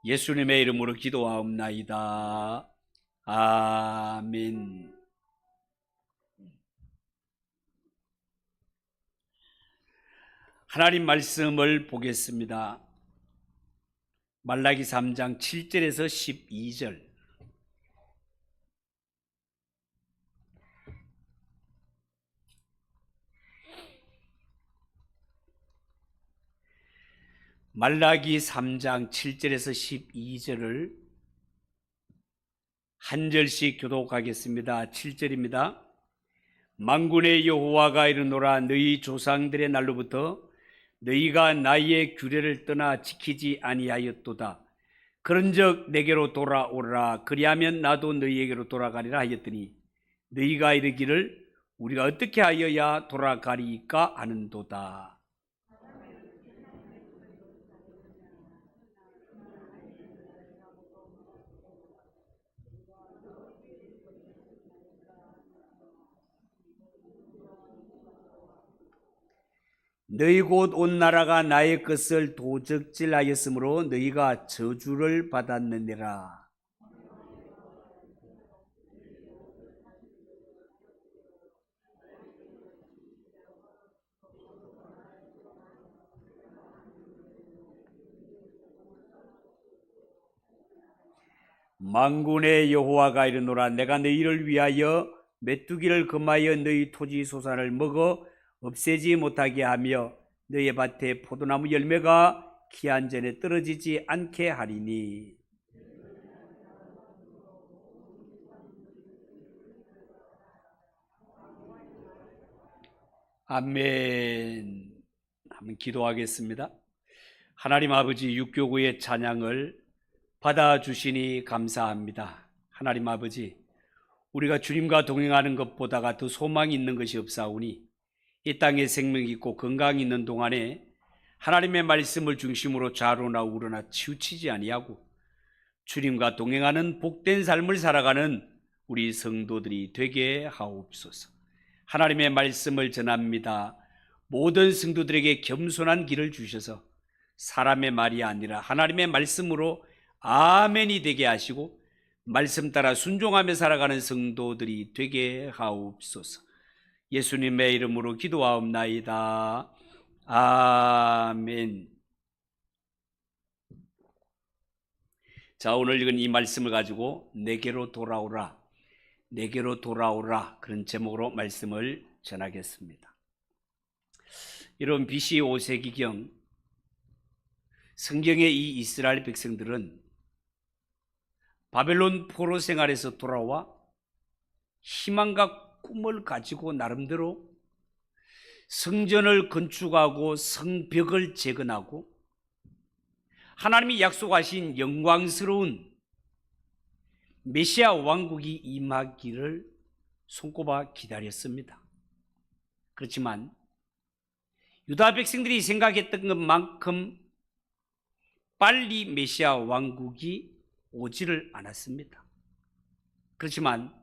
예수님의 이름으로 기도하옵나이다. 아멘. 하나님 말씀을 보겠습니다. 말라기 3장 7절에서 12절. 말라기 3장 7절에서 12절을 한 절씩 교독하겠습니다. 7절입니다. 만군의 여호와가 이르노라. 너희 조상들의 날로부터 너희가 나의 규례를 떠나 지키지 아니하였도다. 그런즉 내게로 돌아오라. 그리하면 나도 너희에게로 돌아가리라 하였더니 너희가 이르기를 우리가 어떻게 하여야 돌아가리까 하는도다. 너희 곧 온 나라가 나의 것을 도적질하였으므로 너희가 저주를 받았느니라. 만군의 여호와가 이르노라. 내가 너희를 위하여 메뚜기를 금하여 너희 토지 소산을 먹어 없애지 못하게 하며 너희 밭에 포도나무 열매가 기한 전에 떨어지지 않게 하리니. 아멘. 한번 기도하겠습니다. 하나님 아버지, 육교구의 찬양을 받아주시니 감사합니다. 하나님 아버지, 우리가 주님과 동행하는 것보다가 더 소망이 있는 것이 없사오니 이 땅에 생명이 있고 건강이 있는 동안에 하나님의 말씀을 중심으로 좌로나 우로나 치우치지 아니하고 주님과 동행하는 복된 삶을 살아가는 우리 성도들이 되게 하옵소서. 하나님의 말씀을 전합니다. 모든 성도들에게 겸손한 길을 주셔서 사람의 말이 아니라 하나님의 말씀으로 아멘이 되게 하시고 말씀 따라 순종하며 살아가는 성도들이 되게 하옵소서. 예수님의 이름으로 기도하옵나이다. 아멘. 자, 오늘 읽은 이 말씀을 가지고 내게로 돌아오라, 내게로 돌아오라, 그런 제목으로 말씀을 전하겠습니다. 이런 BC 5세기경 성경의 이 이스라엘 백성들은 바벨론 포로 생활에서 돌아와 희망과 꿈을 가지고 나름대로 성전을 건축하고 성벽을 재건하고 하나님이 약속하신 영광스러운 메시아 왕국이 임하기를 손꼽아 기다렸습니다. 그렇지만 유다 백성들이 생각했던 것만큼 빨리 메시아 왕국이 오지를 않았습니다. 그렇지만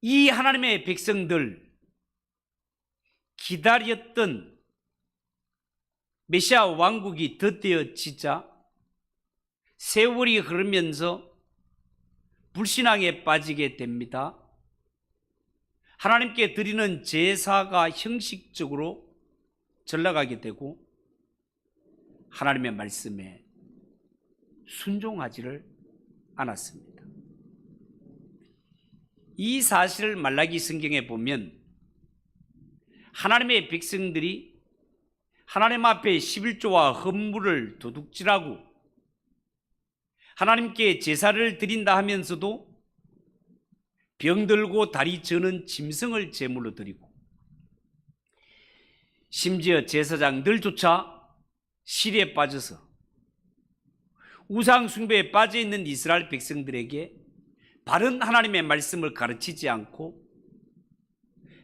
이 하나님의 백성들 기다렸던 메시아 왕국이 덧대어지자 세월이 흐르면서 불신앙에 빠지게 됩니다. 하나님께 드리는 제사가 형식적으로 전락하게 되고 하나님의 말씀에 순종하지를 않았습니다. 이 사실을 말라기 성경에 보면 하나님의 백성들이 하나님 앞에 11조와 헌물을 도둑질하고 하나님께 제사를 드린다 하면서도 병들고 다리 저는 짐승을 제물로 드리고 심지어 제사장들조차 실에 빠져서 우상 숭배에 빠져 있는 이스라엘 백성들에게 바른 하나님의 말씀을 가르치지 않고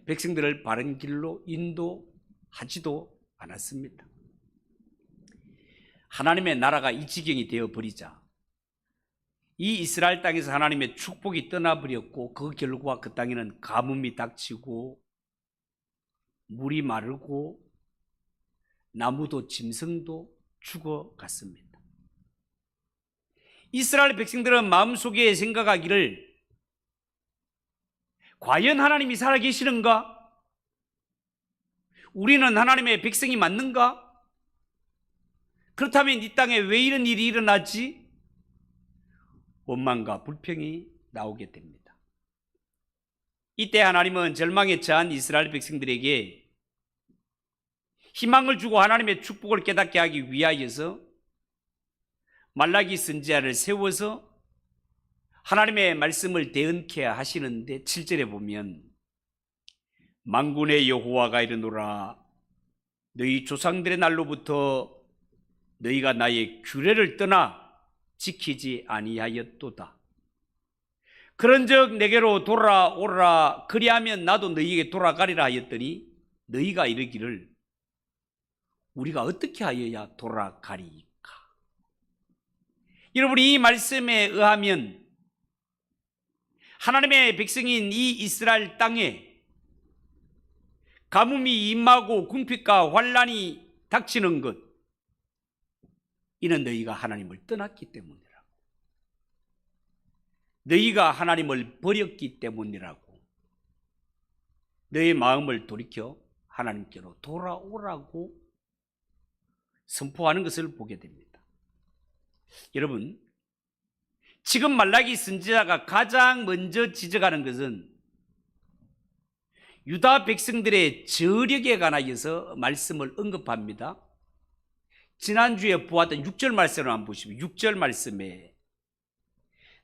백성들을 바른 길로 인도하지도 않았습니다. 하나님의 나라가 이 지경이 되어버리자 이 이스라엘 땅에서 하나님의 축복이 떠나버렸고 그 결과 그 땅에는 가뭄이 닥치고 물이 마르고 나무도 짐승도 죽어갔습니다. 이스라엘 백성들은 마음속에 생각하기를 과연 하나님이 살아계시는가? 우리는 하나님의 백성이 맞는가? 그렇다면 이 땅에 왜 이런 일이 일어나지? 원망과 불평이 나오게 됩니다. 이때 하나님은 절망에 처한 이스라엘 백성들에게 희망을 주고 하나님의 축복을 깨닫게 하기 위하여서 말라기 선지자를 세워서 하나님의 말씀을 대언케 하시는데 7절에 보면 만군의 여호와가 이르노라 너희 조상들의 날로부터 너희가 나의 규례를 떠나 지키지 아니하였도다. 그런즉 내게로 돌아오라 그리하면 나도 너희에게 돌아가리라 하였더니 너희가 이르기를 우리가 어떻게 하여야 돌아가리이까. 여러분, 이 말씀에 의하면 하나님의 백성인 이 이스라엘 땅에 가뭄이 임하고 궁핍과 환란이 닥치는 것, 이는 너희가 하나님을 떠났기 때문이라고, 너희가 하나님을 버렸기 때문이라고, 너희 마음을 돌이켜 하나님께로 돌아오라고 선포하는 것을 보게 됩니다. 여러분, 지금 말라기 선지자가 가장 먼저 지적하는 것은 유다 백성들의 저력에 관하여서 말씀을 언급합니다. 지난주에 보았던 6절 말씀을 한번 보시면 6절 말씀에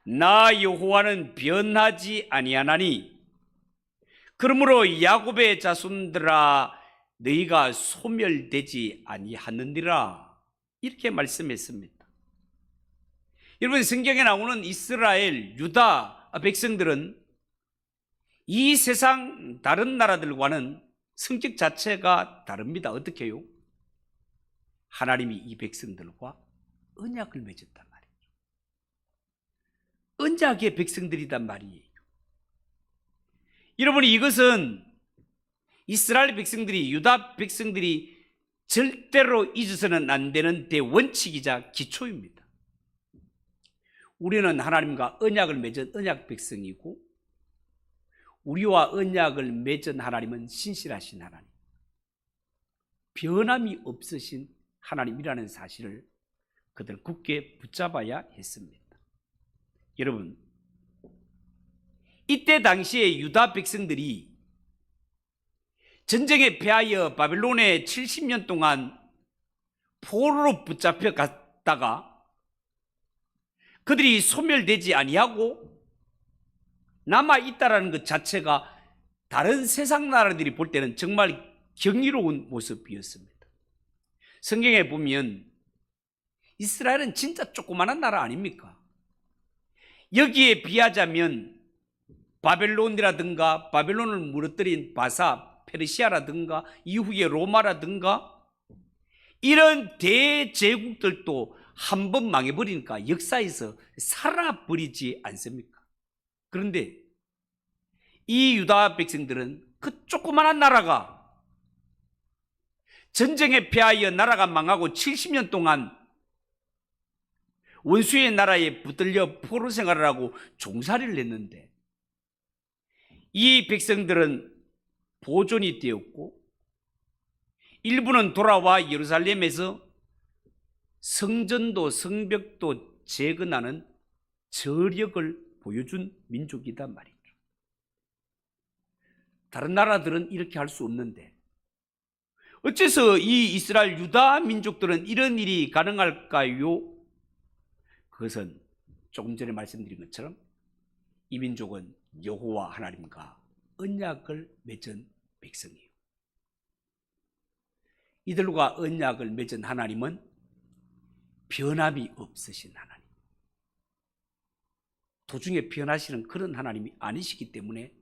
나 여호와는 변하지 아니하나니 그러므로 야곱의 자손들아 너희가 소멸되지 아니하느니라, 이렇게 말씀했습니다. 여러분, 성경에 나오는 이스라엘, 유다 백성들은 이 세상 다른 나라들과는 성격 자체가 다릅니다. 어떻게 해요? 하나님이 이 백성들과 언약을 맺었단 말이에요. 언약의 백성들이단 말이에요. 여러분, 이것은 이스라엘 백성들이, 유다 백성들이 절대로 잊어서는 안 되는 대원칙이자 기초입니다. 우리는 하나님과 언약을 맺은 언약 백성이고 우리와 언약을 맺은 하나님은 신실하신 하나님, 변함이 없으신 하나님이라는 사실을 그들 굳게 붙잡아야 했습니다. 여러분, 이때 당시에 유다 백성들이 전쟁에 패하여 바벨론에 70년 동안 포로로 붙잡혀 갔다가 그들이 소멸되지 아니하고 남아있다라는 것 자체가 다른 세상 나라들이 볼 때는 정말 경이로운 모습이었습니다. 성경에 보면 이스라엘은 진짜 조그마한 나라 아닙니까? 여기에 비하자면 바벨론이라든가 바벨론을 무너뜨린 바사, 페르시아라든가 이후에 로마라든가 이런 대제국들도 한 번 망해버리니까 역사에서 살아버리지 않습니까? 그런데 이 유다 백성들은 그 조그마한 나라가 전쟁에 패하여 나라가 망하고 70년 동안 원수의 나라에 붙들려 포로 생활을 하고 종살이를 했는데 이 백성들은 보존이 되었고 일부는 돌아와 예루살렘에서 성전도 성벽도 재건하는 저력을 보여준 민족이단 말이죠. 다른 나라들은 이렇게 할 수 없는데 어째서 이 이스라엘 유다 민족들은 이런 일이 가능할까요? 그것은 조금 전에 말씀드린 것처럼 이 민족은 여호와 하나님과 언약을 맺은 백성이에요. 이들과 언약을 맺은 하나님은 변함이 없으신 하나님, 도중에 변하시는 그런 하나님이 아니시기 때문에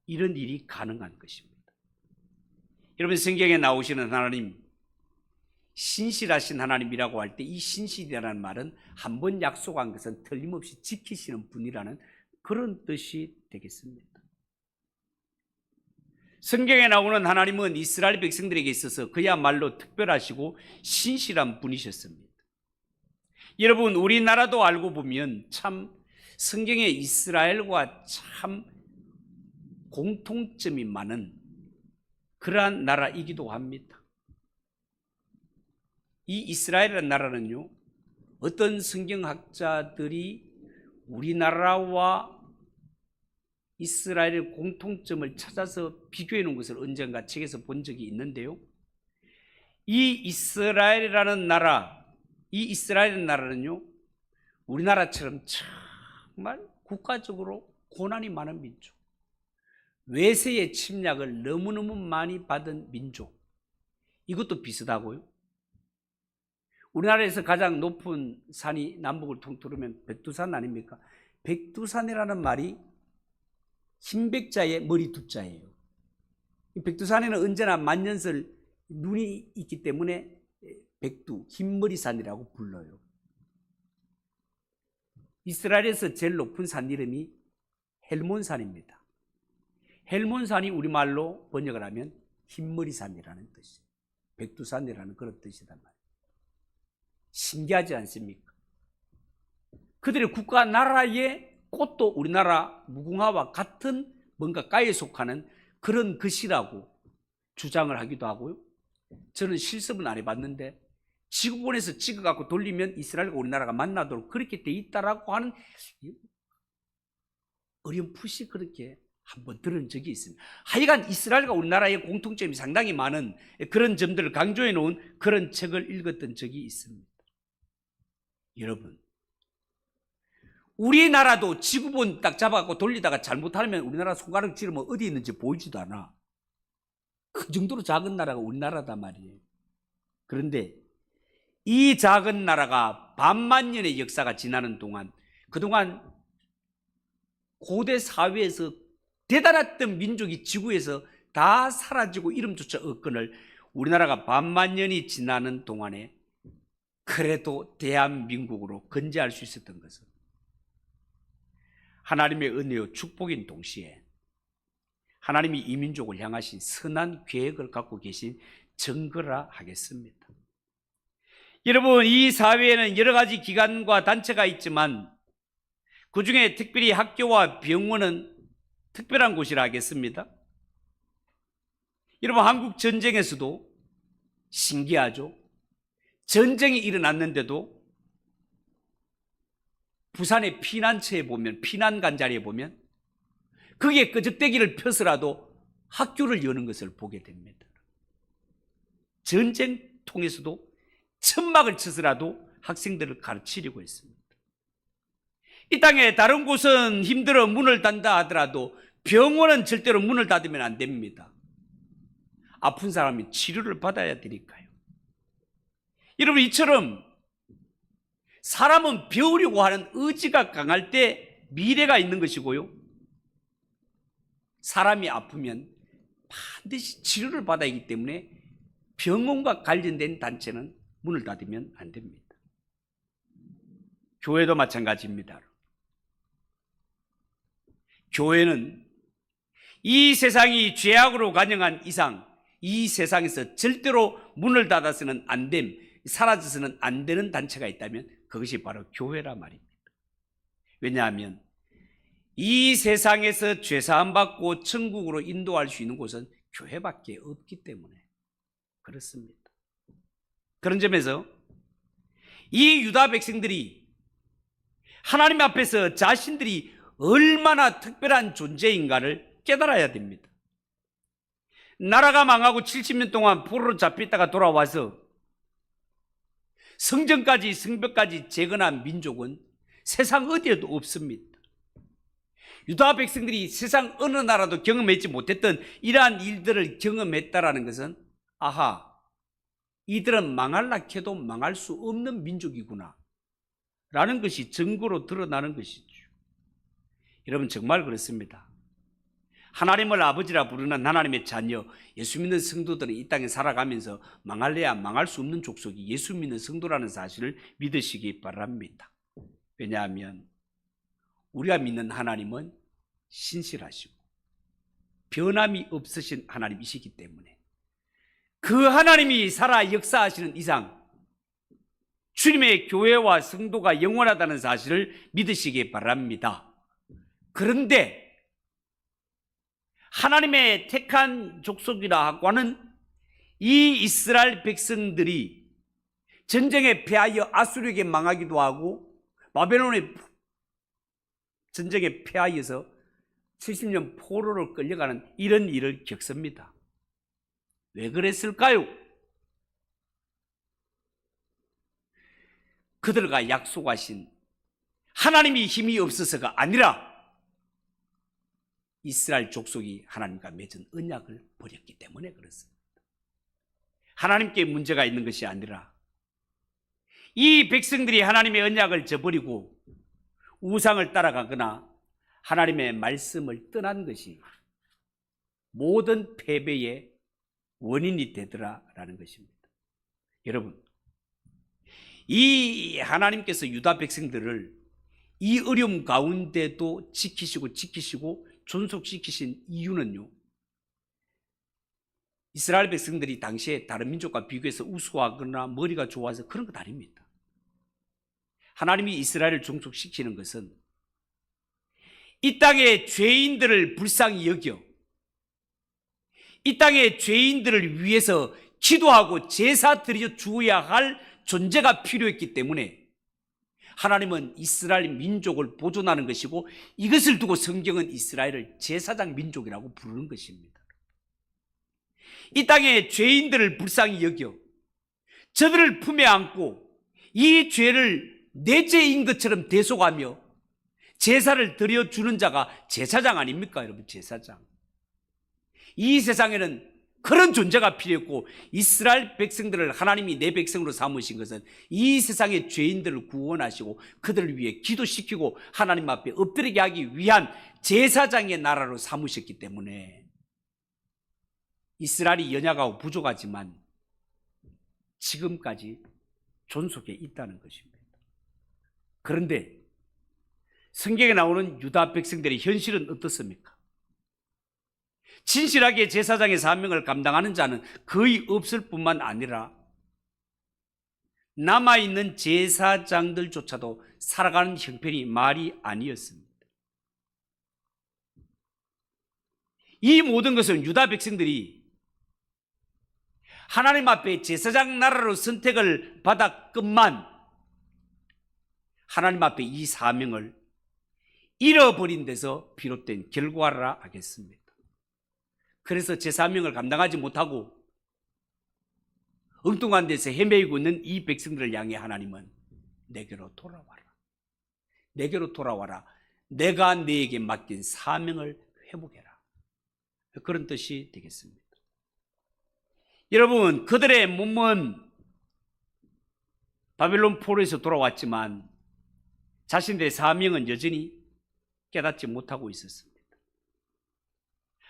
이런 일이 가능한 것입니다. 여러분, 성경에 나오시는 하나님, 신실하신 하나님이라고 할 때 이 신실이라는 말은 한 번 약속한 것은 틀림없이 지키시는 분이라는 그런 뜻이 되겠습니다. 성경에 나오는 하나님은 이스라엘 백성들에게 있어서 그야말로 특별하시고 신실한 분이셨습니다. 여러분, 우리나라도 알고 보면 참 성경에 이스라엘과 참 공통점이 많은 그러한 나라이기도 합니다. 이 이스라엘이라는 나라는요, 어떤 성경학자들이 우리나라와 이스라엘의 공통점을 찾아서 비교해 놓은 것을 언젠가 책에서 본 적이 있는데요, 이 이스라엘이라는 나라는요, 우리나라처럼 정말 국가적으로 고난이 많은 민족, 외세의 침략을 너무너무 많이 받은 민족, 이것도 비슷하고요. 우리나라에서 가장 높은 산이 남북을 통틀으면 백두산 아닙니까? 백두산이라는 말이 흰백자의 머리 두자예요. 백두산에는 언제나 만년설 눈이 있기 때문에 백두, 흰머리산이라고 불러요. 이스라엘에서 제일 높은 산 이름이 헬몬산입니다. 헬몬산이 우리말로 번역을 하면 흰머리산이라는 뜻이에요. 백두산이라는 그런 뜻이단 말이에요. 신기하지 않습니까? 그들의 국가 나라의 꽃도 우리나라 무궁화와 같은 뭔가 가에 속하는 그런 것이라고 주장을 하기도 하고요. 저는 실습은 안 해봤는데 지구본에서 찍어갖고 돌리면 이스라엘과 우리나라가 만나도록 그렇게 돼 있다라고 하는 어렴풋이 그렇게 한번 들은 적이 있습니다. 하여간 이스라엘과 우리나라의 공통점이 상당히 많은 그런 점들을 강조해 놓은 그런 책을 읽었던 적이 있습니다. 여러분, 우리나라도 지구본 딱 잡아갖고 돌리다가 잘못하면 우리나라 손가락 찌르면 어디 있는지 보이지도 않아. 그 정도로 작은 나라가 우리나라단 말이에요. 그런데 이 작은 나라가 반만 년의 역사가 지나는 동안, 그동안 고대 사회에서 대단했던 민족이 지구에서 다 사라지고 이름조차 없거늘 우리나라가 반만 년이 지나는 동안에 그래도 대한민국으로 건재할 수 있었던 것은 하나님의 은혜와 축복인 동시에 하나님이 이 민족을 향하신 선한 계획을 갖고 계신 증거라 하겠습니다. 여러분, 이 사회에는 여러 가지 기관과 단체가 있지만 그 중에 특별히 학교와 병원은 특별한 곳이라 하겠습니다. 여러분, 한국 전쟁에서도 신기하죠. 전쟁이 일어났는데도 부산의 피난처에 보면, 피난간 자리에 보면 거기에 끄적대기를 펴서라도 학교를 여는 것을 보게 됩니다. 전쟁통에서도 천막을 쳐서라도 학생들을 가르치려고 했습니다. 이 땅에 다른 곳은 힘들어 문을 닫는다 하더라도 병원은 절대로 문을 닫으면 안 됩니다. 아픈 사람이 치료를 받아야 되니까요. 여러분, 이처럼 사람은 배우려고 하는 의지가 강할 때 미래가 있는 것이고요, 사람이 아프면 반드시 치료를 받아야 하기 때문에 병원과 관련된 단체는 문을 닫으면 안 됩니다. 교회도 마찬가지입니다. 교회는 이 세상이 죄악으로 관영한 이상 이 세상에서 절대로 문을 닫아서는 안 됨, 사라져서는 안 되는 단체가 있다면 그것이 바로 교회라 말입니다. 왜냐하면 이 세상에서 죄사함 받고 천국으로 인도할 수 있는 곳은 교회밖에 없기 때문에 그렇습니다. 그런 점에서 이 유다 백성들이 하나님 앞에서 자신들이 얼마나 특별한 존재인가를 깨달아야 됩니다. 나라가 망하고 70년 동안 포로로 잡혔다가 돌아와서 성벽까지 재건한 민족은 세상 어디에도 없습니다. 유다 백성들이 세상 어느 나라도 경험하지 못했던 이러한 일들을 경험했다라는 것은 아하, 이들은 망할라 해도 망할 수 없는 민족이구나 라는 것이 증거로 드러나는 것이죠. 여러분, 정말 그렇습니다. 하나님을 아버지라 부르는 하나님의 자녀, 예수 믿는 성도들은 이 땅에 살아가면서 망할래야 망할 수 없는 족속이 예수 믿는 성도라는 사실을 믿으시기 바랍니다. 왜냐하면 우리가 믿는 하나님은 신실하시고 변함이 없으신 하나님이시기 때문에 그 하나님이 살아 역사하시는 이상 주님의 교회와 성도가 영원하다는 사실을 믿으시기 바랍니다. 그런데 하나님의 택한 족속이라 하고는 이 이스라엘 백성들이 전쟁에 패하여 아수르에게 망하기도 하고 바벨론의 전쟁에 패하여서 70년 포로로 끌려가는 이런 일을 겪습니다. 왜 그랬을까요? 그들과 약속하신 하나님이 힘이 없어서가 아니라 이스라엘 족속이 하나님과 맺은 언약을 버렸기 때문에 그렇습니다. 하나님께 문제가 있는 것이 아니라 이 백성들이 하나님의 언약을 저버리고 우상을 따라가거나 하나님의 말씀을 떠난 것이 모든 패배의 원인이 되더라라는 것입니다. 여러분, 이 하나님께서 유다 백성들을 이 어려움 가운데도 지키시고 존속시키신 이유는요, 이스라엘 백성들이 당시에 다른 민족과 비교해서 우수하거나 머리가 좋아서 그런 것 아닙니다. 하나님이 이스라엘을 존속시키는 것은 이 땅의 죄인들을 불쌍히 여겨 이 땅의 죄인들을 위해서 기도하고 제사 드려 주어야 할 존재가 필요했기 때문에 하나님은 이스라엘 민족을 보존하는 것이고, 이것을 두고 성경은 이스라엘을 제사장 민족이라고 부르는 것입니다. 이 땅의 죄인들을 불쌍히 여겨 저들을 품에 안고 이 죄를 내 죄인 것처럼 대속하며 제사를 드려주는 자가 제사장 아닙니까, 여러분? 제사장. 이 세상에는 그런 존재가 필요했고, 이스라엘 백성들을 하나님이 내 백성으로 삼으신 것은 이 세상의 죄인들을 구원하시고 그들을 위해 기도시키고 하나님 앞에 엎드리게 하기 위한 제사장의 나라로 삼으셨기 때문에 이스라엘이 연약하고 부족하지만 지금까지 존속해 있다는 것입니다. 그런데 성경에 나오는 유다 백성들의 현실은 어떻습니까? 진실하게 제사장의 사명을 감당하는 자는 거의 없을 뿐만 아니라 남아있는 제사장들조차도 살아가는 형편이 말이 아니었습니다. 이 모든 것은 유다 백성들이 하나님 앞에 제사장 나라로 선택을 받았건만 하나님 앞에 이 사명을 잃어버린 데서 비롯된 결과라 하겠습니다. 그래서 제 사명을 감당하지 못하고 엉뚱한 데서 헤매이고 있는 이 백성들을 향해 하나님은 내게로 돌아와라. 내게로 돌아와라. 내가 너에게 맡긴 사명을 회복해라. 그런 뜻이 되겠습니다. 여러분, 그들의 몸은 바벨론 포로에서 돌아왔지만 자신들의 사명은 여전히 깨닫지 못하고 있었습니다.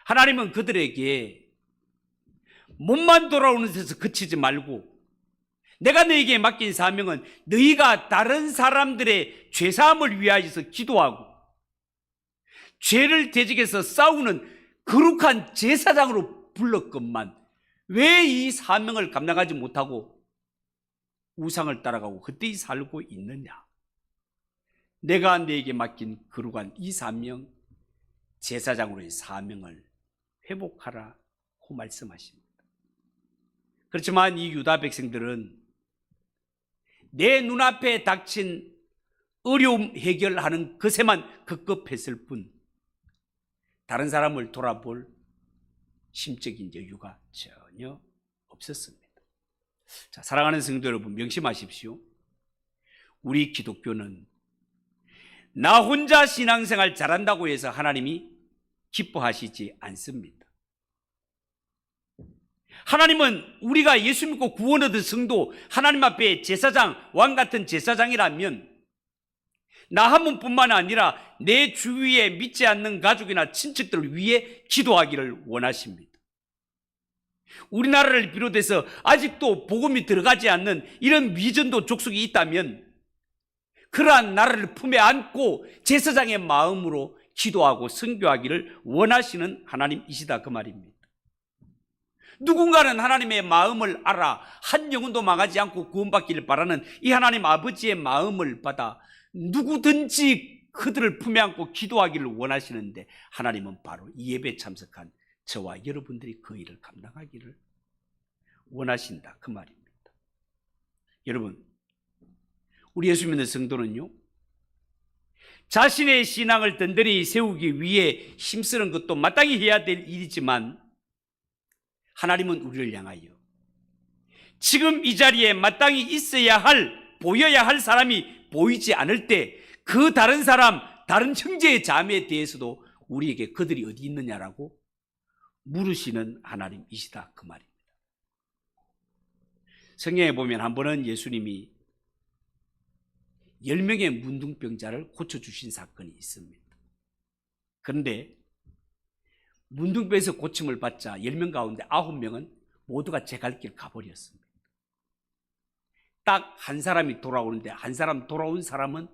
하나님은 그들에게 몸만 돌아오는 데서 그치지 말고 내가 너에게 맡긴 사명은 너희가 다른 사람들의 죄사함을 위하여서 기도하고 죄를 대적해서 싸우는 거룩한 제사장으로 불렀건만 왜 이 사명을 감당하지 못하고 우상을 따라가고 헛되이 살고 있느냐? 내가 너에게 맡긴 거룩한 이 사명, 제사장으로의 사명을 회복하라고 말씀하십니다. 그렇지만 이 유다 백성들은 내 눈앞에 닥친 어려움 해결하는 것에만 급급했을 뿐 다른 사람을 돌아볼 심적인 여유가 전혀 없었습니다. 자, 사랑하는 성도 여러분, 명심하십시오. 우리 기독교는 나 혼자 신앙생활 잘한다고 해서 하나님이 기뻐하시지 않습니다. 하나님은 우리가 예수 믿고 구원 얻은 성도, 하나님 앞에 제사장, 왕 같은 제사장이라면 나 한 분뿐만 아니라 내 주위에 믿지 않는 가족이나 친척들을 위해 기도하기를 원하십니다. 우리나라를 비롯해서 아직도 복음이 들어가지 않는 이런 미전도 족속이 있다면 그러한 나라를 품에 안고 제사장의 마음으로 기도하고 선교하기를 원하시는 하나님이시다, 그 말입니다. 누군가는 하나님의 마음을 알아 한 영혼도 망하지 않고 구원받기를 바라는 이 하나님 아버지의 마음을 받아 누구든지 그들을 품에 안고 기도하기를 원하시는데, 하나님은 바로 이 예배에 참석한 저와 여러분들이 그 일을 감당하기를 원하신다, 그 말입니다. 여러분, 우리 예수 믿는 성도는요, 자신의 신앙을 든든히 세우기 위해 힘쓰는 것도 마땅히 해야 될 일이지만, 하나님은 우리를 향하여 지금 이 자리에 마땅히 있어야 할, 보여야 할 사람이 보이지 않을 때 그 다른 사람, 다른 형제 자매에 대해서도 우리에게 그들이 어디 있느냐라고 물으시는 하나님이시다, 그 말입니다. 성경에 보면 한 번은 예수님이 10명의 문둥병자를 고쳐주신 사건이 있습니다. 그런데 문둥병에서 고침을 받자 10명 가운데 9명은 모두가 제 갈 길 가버렸습니다. 딱 한 사람이 돌아오는데, 한 사람 돌아온 사람은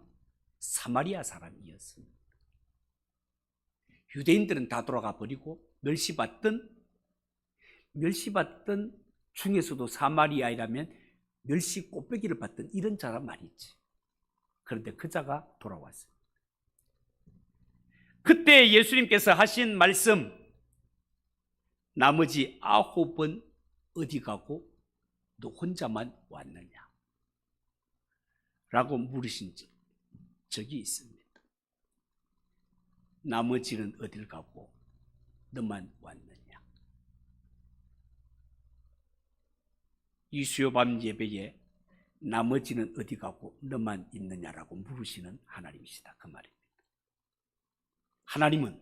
사마리아 사람이었습니다. 유대인들은 다 돌아가 버리고 멸시받던 중에서도 사마리아이라면 멸시 꼽배기를 받던 이런 자란 말이지. 그런데 그 자가 돌아왔어요. 그때 예수님께서 하신 말씀, 나머지 9은 어디 가고 너 혼자만 왔느냐 라고 물으신 적이 있습니다. 나머지는 어딜 가고 너만 왔느냐. 이 수요밤 예배에 나머지는 어디 가고 너만 있느냐라고 물으시는 하나님이시다, 그 말입니다. 하나님은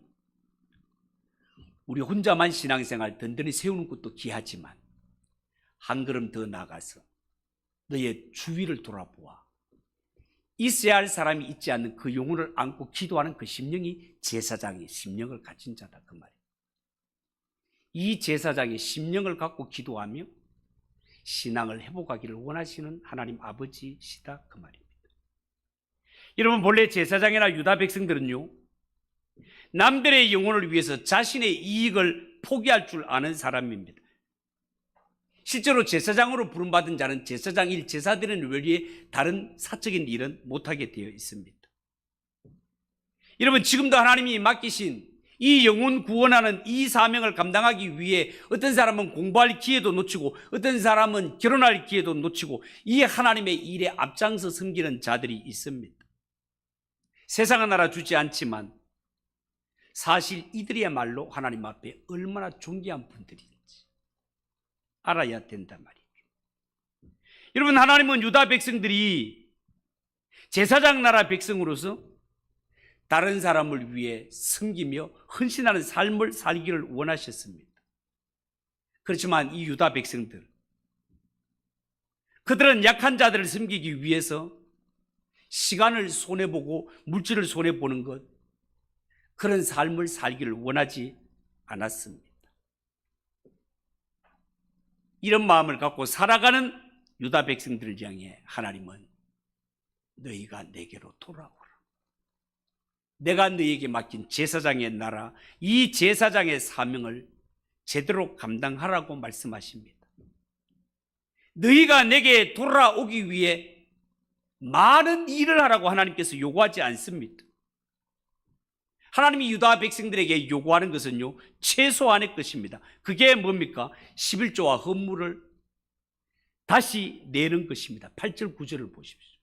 우리 혼자만 신앙생활 든든히 세우는 것도 귀하지만, 한 걸음 더 나아가서 너의 주위를 돌아보아 있어야 할 사람이 있지 않는 그 영혼을 안고 기도하는 그 심령이 제사장의 심령을 가진 자다, 그 말이에요. 이 제사장의 심령을 갖고 기도하며 신앙을 회복하기를 원하시는 하나님 아버지시다, 그 말입니다. 여러분, 본래 제사장이나 유다 백성들은요, 남들의 영혼을 위해서 자신의 이익을 포기할 줄 아는 사람입니다. 실제로 제사장으로 부름받은 자는 제사장 일, 제사드리는 외에 다른 사적인 일은 못하게 되어 있습니다. 여러분, 지금도 하나님이 맡기신 이 영혼 구원하는 이 사명을 감당하기 위해 어떤 사람은 공부할 기회도 놓치고 어떤 사람은 결혼할 기회도 놓치고 이 하나님의 일에 앞장서 섬기는 자들이 있습니다. 세상은 알아주지 않지만 사실 이들이야말로 하나님 앞에 얼마나 존귀한 분들인지 알아야 된단 말이죠. 여러분, 하나님은 유다 백성들이 제사장 나라 백성으로서 다른 사람을 위해 섬기며 헌신하는 삶을 살기를 원하셨습니다. 그렇지만 이 유다 백성들, 그들은 약한 자들을 섬기기 위해서 시간을 손해보고 물질을 손해보는 것, 그런 삶을 살기를 원하지 않았습니다. 이런 마음을 갖고 살아가는 유다 백성들을 향해 하나님은 너희가 내게로 돌아오라. 내가 너희에게 맡긴 제사장의 나라, 이 제사장의 사명을 제대로 감당하라고 말씀하십니다. 너희가 내게 돌아오기 위해 많은 일을 하라고 하나님께서 요구하지 않습니다. 하나님이 유다 백성들에게 요구하는 것은요, 최소한의 것입니다. 그게 뭡니까? 11조와 헌물을 다시 내는 것입니다. 8절 9절을 보십시오.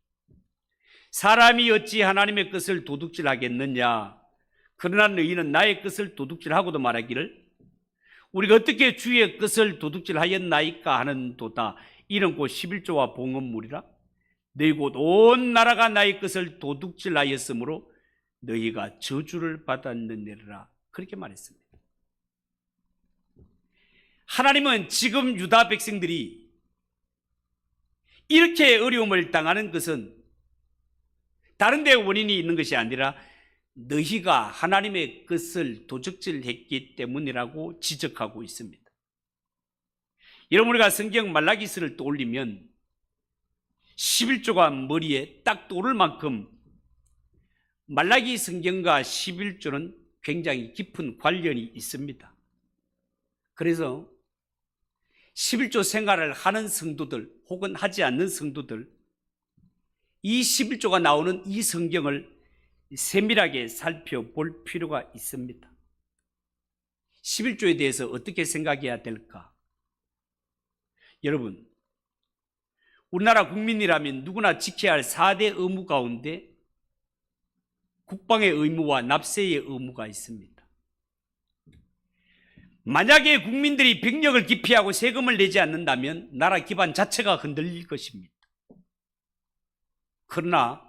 사람이 어찌 하나님의 것을 도둑질하겠느냐? 그러나 너희는 나의 것을 도둑질하고도 말하기를 우리가 어떻게 주의 것을 도둑질하였나이까 하는도다. 이는 곧 11조와 봉헌물이라. 너희 곧 온 나라가 나의 것을 도둑질하였으므로 너희가 저주를 받았느니라. 그렇게 말했습니다. 하나님은 지금 유다 백성들이 이렇게 어려움을 당하는 것은 다른 데 원인이 있는 것이 아니라 너희가 하나님의 것을 도적질했기 때문이라고 지적하고 있습니다. 여러분, 우리가 성경 말라기서를 떠올리면 11조가 머리에 딱 떠오를 만큼 말라기 성경과 11조는 굉장히 깊은 관련이 있습니다. 그래서 11조 생활을 하는 성도들 혹은 하지 않는 성도들, 이 11조가 나오는 이 성경을 세밀하게 살펴볼 필요가 있습니다. 11조에 대해서 어떻게 생각해야 될까? 여러분, 우리나라 국민이라면 누구나 지켜야 할 4대 의무 가운데 국방의 의무와 납세의 의무가 있습니다. 만약에 국민들이 병력을 기피하고 세금을 내지 않는다면 나라 기반 자체가 흔들릴 것입니다. 그러나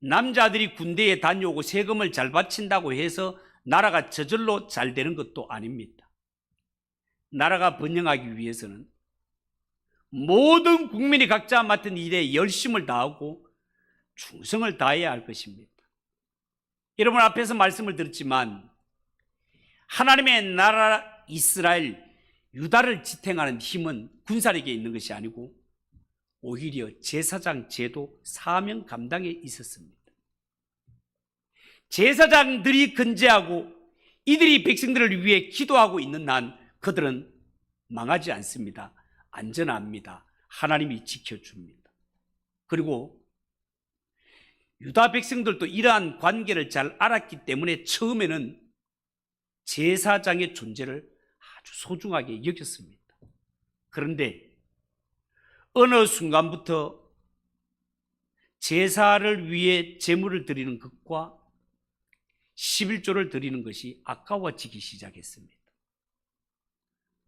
남자들이 군대에 다녀오고 세금을 잘 바친다고 해서 나라가 저절로 잘 되는 것도 아닙니다. 나라가 번영하기 위해서는 모든 국민이 각자 맡은 일에 열심을 다하고 충성을 다해야 할 것입니다. 여러분, 앞에서 말씀을 드렸지만 하나님의 나라 이스라엘, 유다를 지탱하는 힘은 군사력에 있는 것이 아니고 오히려 제사장 제도 사명 감당에 있었습니다. 제사장들이 건재하고 이들이 백성들을 위해 기도하고 있는 한 그들은 망하지 않습니다. 안전합니다. 하나님이 지켜줍니다. 그리고 유다 백성들도 이러한 관계를 잘 알았기 때문에 처음에는 제사장의 존재를 아주 소중하게 여겼습니다. 그런데 어느 순간부터 제사를 위해 제물을 드리는 것과 11조를 드리는 것이 아까워지기 시작했습니다.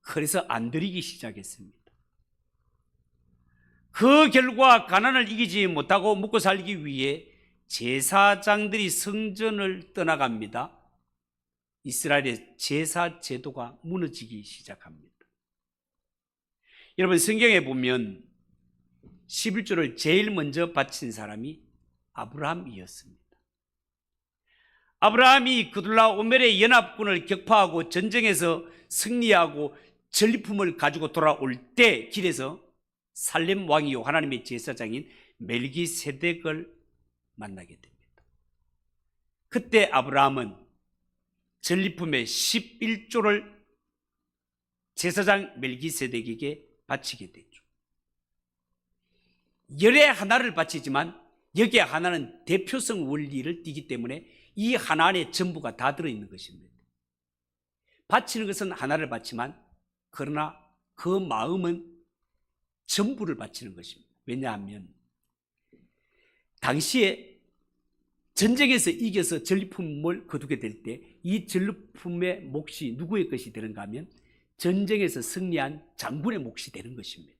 그래서 안 드리기 시작했습니다. 그 결과 가난을 이기지 못하고 먹고 살기 위해 제사장들이 성전을 떠나갑니다. 이스라엘의 제사 제도가 무너지기 시작합니다. 여러분, 성경에 보면 11조를 제일 먼저 바친 사람이 아브라함이었습니다. 아브라함이 그둘라오멜의 연합군을 격파하고 전쟁에서 승리하고 전리품을 가지고 돌아올 때 길에서 살렘 왕이요 하나님의 제사장인 멜기세덱을 만나게 됩니다. 그때 아브라함은 전리품의 11조를 제사장 멜기세덱에게 바치게 되죠. 열의 하나를 바치지만 여기에 하나는 대표성 원리를 띠기 때문에 이 하나 안에 전부가 다 들어있는 것입니다. 바치는 것은 하나를 바치만 그러나 그 마음은 전부를 바치는 것입니다. 왜냐하면 당시에 전쟁에서 이겨서 전리품을 거두게 될 때 이 전리품의 몫이 누구의 것이 되는가 하면 전쟁에서 승리한 장군의 몫이 되는 것입니다.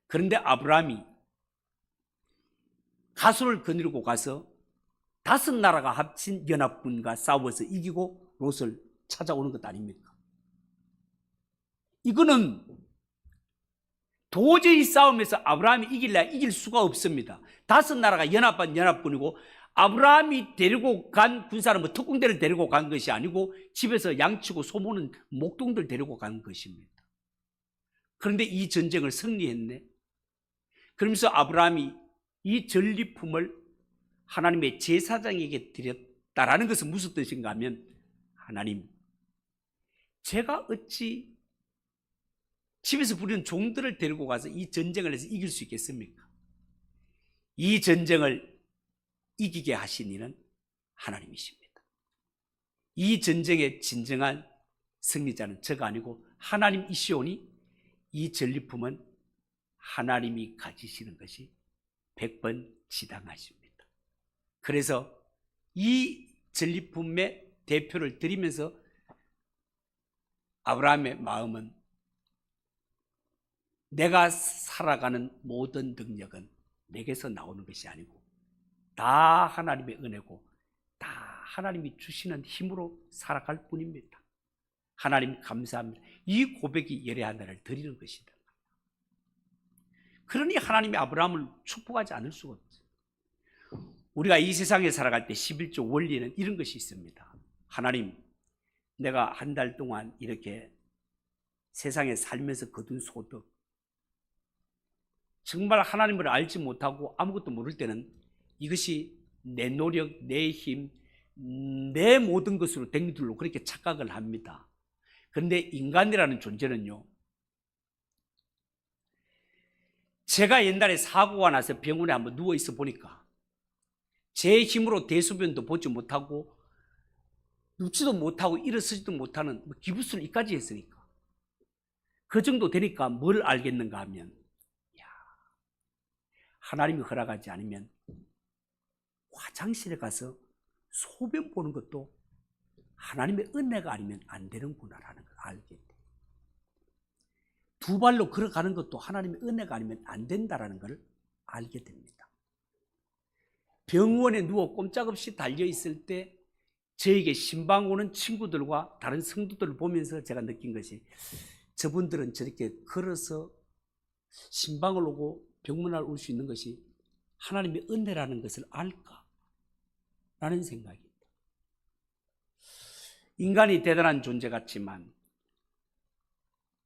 그런데 아브라함이 가소를 거느리고 가서 5나라가 합친 연합군과 싸워서 이기고 롯을 찾아오는 것 아닙니까? 이거는 도저히 싸움에서 아브라함이 이길 수가 없습니다. 5나라가 연합한 연합군이고 아브라함이 데리고 간 군사는 특공대를 데리고 간 것이 아니고 집에서 양치고 소모는 목동들 데리고 간 것입니다. 그런데 이 전쟁을 승리했네. 그러면서 아브라함이 이 전리품을 하나님의 제사장에게 드렸다라는 것은 무슨 뜻인가 하면 하나님, 제가 어찌 집에서 부리는 종들을 데리고 가서 이 전쟁을 해서 이길 수 있겠습니까? 이 전쟁을 이기게 하신 이는 하나님이십니다. 이 전쟁의 진정한 승리자는 저가 아니고 하나님이시오니 이 전리품은 하나님이 가지시는 것이 100번 지당하십니다. 그래서 이 전리품의 대표를 드리면서 아브라함의 마음은 내가 살아가는 모든 능력은 내게서 나오는 것이 아니고 다 하나님의 은혜고 다 하나님이 주시는 힘으로 살아갈 뿐입니다. 하나님 감사합니다. 이 고백이 열의 하나를 드리는 것이다. 그러니 하나님이 아브라함을 축복하지 않을 수가 없어요. 우리가 이 세상에 살아갈 때 11조 원리는 이런 것이 있습니다. 하나님, 내가 한 달 동안 이렇게 세상에 살면서 거둔 소득, 정말 하나님을 알지 못하고 아무것도 모를 때는 이것이 내 노력, 내 힘, 내 모든 것으로 된 줄로 그렇게 착각을 합니다. 그런데 인간이라는 존재는요, 제가 옛날에 사고가 나서 병원에 한번 누워 있어 보니까 제 힘으로 대소변도 보지 못하고 눕지도 못하고 일어서지도 못하는 기부스를 이까지 했으니까 그 정도 되니까 뭘 알겠는가 하면 하나님이 허락하지 않으면 화장실에 가서 소변 보는 것도 하나님의 은혜가 아니면 안 되는구나라는 걸 알게 돼. 두 발로 걸어가는 것도 하나님의 은혜가 아니면 안 된다라는 걸 알게 됩니다. 병원에 누워 꼼짝없이 달려있을 때 저에게 신방 오는 친구들과 다른 성도들을 보면서 제가 느낀 것이 저분들은 저렇게 걸어서 신방을 오고 병문안을 올 수 있는 것이 하나님의 은혜라는 것을 알까? 라는 생각입니다. 인간이 대단한 존재 같지만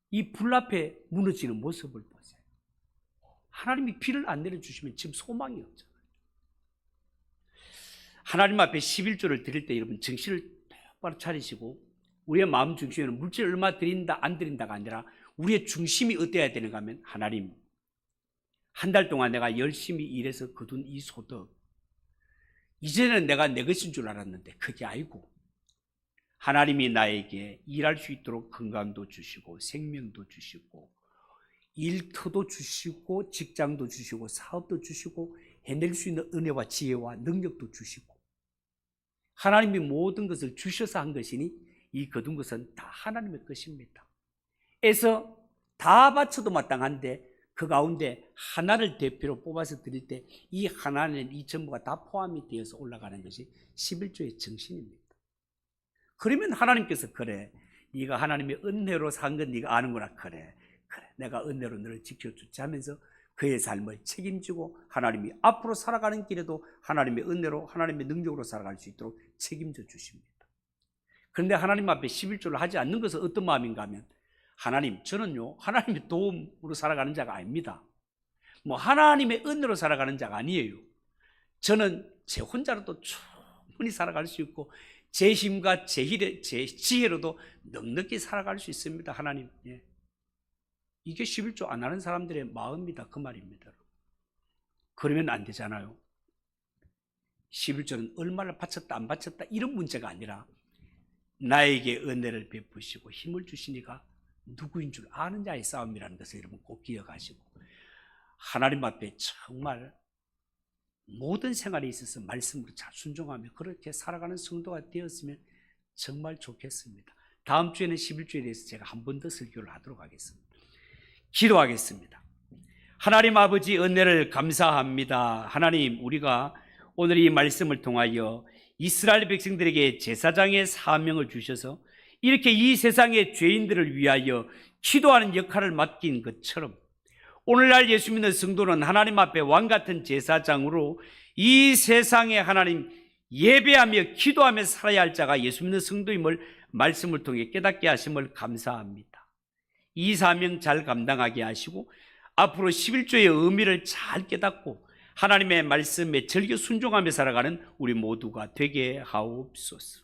이 불 앞에 무너지는 모습을 보세요. 하나님이 비를 안 내려주시면 지금 소망이 없잖아요. 하나님 앞에 11조를 드릴 때 여러분 정신을 똑바로 차리시고 우리의 마음 중심에는 물질 얼마 드린다 안 드린다가 아니라 우리의 중심이 어때야 되는가 하면 하나님, 한 달 동안 내가 열심히 일해서 거둔 이 소득 이제는 내가 내 것인 줄 알았는데 그게 아니고 하나님이 나에게 일할 수 있도록 건강도 주시고 생명도 주시고 일터도 주시고 직장도 주시고 사업도 주시고 해낼 수 있는 은혜와 지혜와 능력도 주시고 하나님이 모든 것을 주셔서 한 것이니 이 거둔 것은 다 하나님의 것입니다. 에서 다 바쳐도 마땅한데 그 가운데 하나를 대표로 뽑아서 드릴 때 이 하나는 이 전부가 다 포함이 되어서 올라가는 것이 11조의 정신입니다. 그러면 하나님께서 그래 네가 하나님의 은혜로 산 건 네가 아는구나. 그래 내가 은혜로 너를 지켜주지 하면서 그의 삶을 책임지고 하나님이 앞으로 살아가는 길에도 하나님의 은혜로 하나님의 능력으로 살아갈 수 있도록 책임져 주십니다. 그런데 하나님 앞에 11조를 하지 않는 것은 어떤 마음인가 하면 하나님, 저는요 하나님의 도움으로 살아가는 자가 아닙니다. 하나님의 은혜로 살아가는 자가 아니에요. 저는 제 혼자로도 충분히 살아갈 수 있고 제 힘과 제 지혜로도 넉넉히 살아갈 수 있습니다. 하나님, 이게 11조 안 하는 사람들의 마음이다 그 말입니다. 그러면 안 되잖아요. 11조는 얼마를 바쳤다 안 바쳤다 이런 문제가 아니라 나에게 은혜를 베푸시고 힘을 주시니까 누구인 줄 아는 자의 싸움이라는 것을 여러분 꼭 기억하시고 하나님 앞에 정말 모든 생활에 있어서 말씀으로 잘 순종하며 그렇게 살아가는 성도가 되었으면 정말 좋겠습니다. 다음 주에는 11조에 대해서 제가 한 번 더 설교를 하도록 하겠습니다. 기도하겠습니다. 하나님 아버지 은혜를 감사합니다. 하나님, 우리가 오늘 이 말씀을 통하여 이스라엘 백성들에게 제사장의 사명을 주셔서 이렇게 이 세상의 죄인들을 위하여 기도하는 역할을 맡긴 것처럼 오늘날 예수 믿는 성도는 하나님 앞에 왕같은 제사장으로 이 세상에 하나님 예배하며 기도하며 살아야 할 자가 예수 믿는 성도임을 말씀을 통해 깨닫게 하심을 감사합니다. 이 사명 잘 감당하게 하시고 앞으로 11조의 의미를 잘 깨닫고 하나님의 말씀에 절겨 순종하며 살아가는 우리 모두가 되게 하옵소서.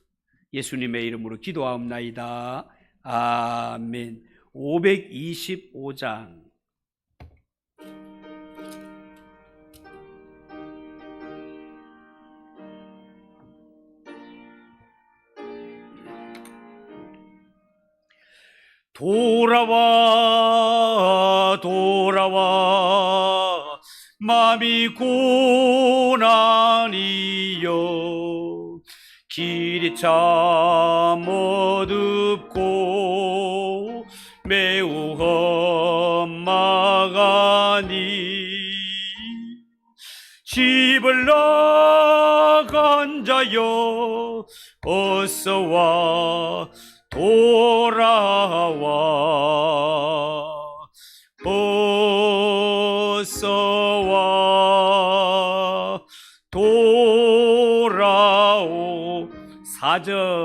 예수님의 이름으로 기도하옵나이다. 아멘. 525장 돌아와 돌아와 마음이 고난이여 길이 참 어둡고 매우 험막하니 집을 나간 자여 어서와 돌아와 어서와 돌아오 사절